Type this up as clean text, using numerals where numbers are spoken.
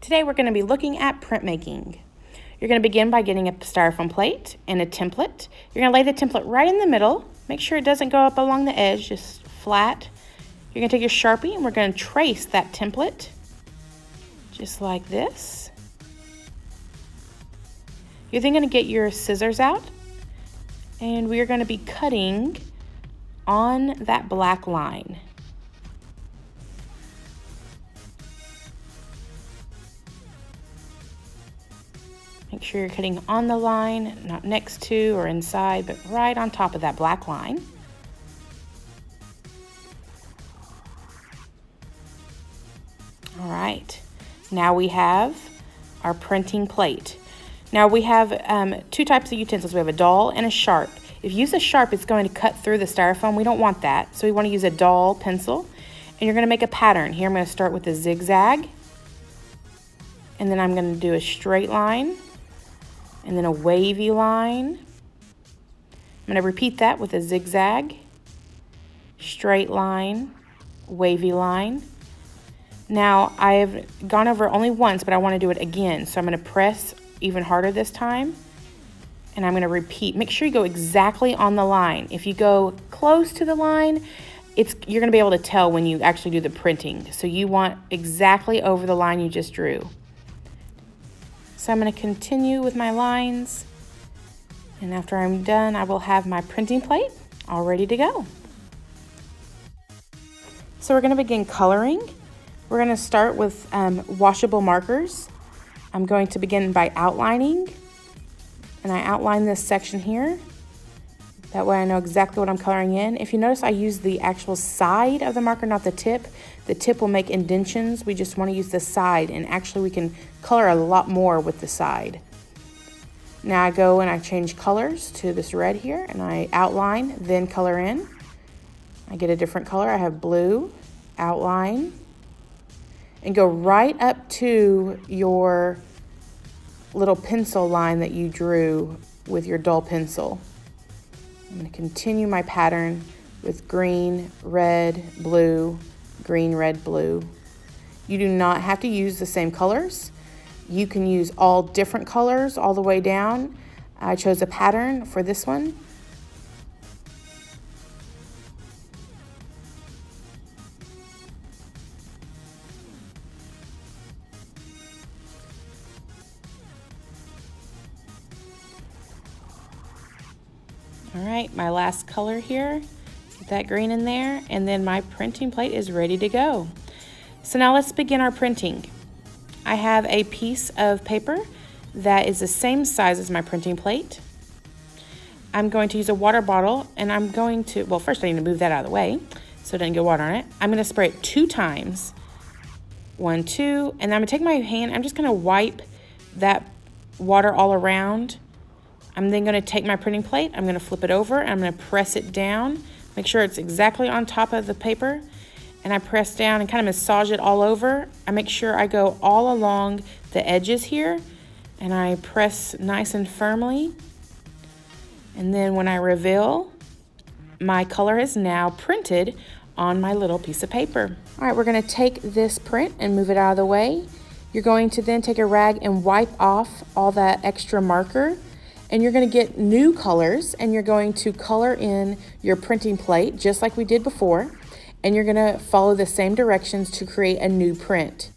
Today we're going to be looking at printmaking. You're going to begin by getting a styrofoam plate and a template. You're going to lay the template right in the middle. Make sure it doesn't go up along the edge, just flat. You're going to take your Sharpie and we're going to trace that template just like this. You're then going to get your scissors out and we are going to be cutting on that black line. Make sure you're cutting on the line, not next to or inside, but right on top of that black line. All right, now we have our printing plate. Now we have two types of utensils. We have a dull and a sharp. If you use a sharp, it's going to cut through the styrofoam. We don't want that, so we want to use a dull pencil. And you're going to make a pattern. Here I'm going to start with a zigzag, and then I'm going to do a straight line, and then a wavy line. I'm going to repeat that with a zigzag, straight line, wavy line. Now I've gone over only once, but I want to do it again. So I'm going to press even harder this time, and I'm going to repeat. Make sure you go exactly on the line. If you go close to the line, you're going to be able to tell when you actually do the printing. So you want exactly over the line you just drew. So I'm going to continue with my lines, and after I'm done, I will have my printing plate all ready to go. So we're going to begin coloring. We're going to start with washable markers. I'm going to begin by outlining, and I outline this section here. That way I know exactly what I'm coloring in. If you notice, I use the actual side of the marker, not the tip. The tip will make indentions. We just want to use the side, and actually we can color a lot more with the side. Now I go and I change colors to this red here, and I outline, then color in. I get a different color. I have blue, outline, and go right up to your little pencil line that you drew with your dull pencil. I'm going to continue my pattern with green, red, blue, green, red, blue. You do not have to use the same colors. You can use all different colors all the way down. I chose a pattern for this one. All right, my last color here, get that green in there, and then my printing plate is ready to go. So now let's begin our printing. I have a piece of paper that is the same size as my printing plate. I'm going to use a water bottle, and I'm going to, well, first I need to move that out of the way so it doesn't get water on it. I'm gonna spray it 2 times. 1, 2, and I'm gonna take my hand, I'm just gonna wipe that water all around. I'm then going to take my printing plate, I'm going to flip it over, and I'm going to press it down. Make sure it's exactly on top of the paper. And I press down and kind of massage it all over. I make sure I go all along the edges here, and I press nice and firmly. And then when I reveal, my color is now printed on my little piece of paper. All right, we're going to take this print and move it out of the way. You're going to then take a rag and wipe off all that extra marker. And you're going to get new colors, and you're going to color in your printing plate just like we did before, and you're going to follow the same directions to create a new print.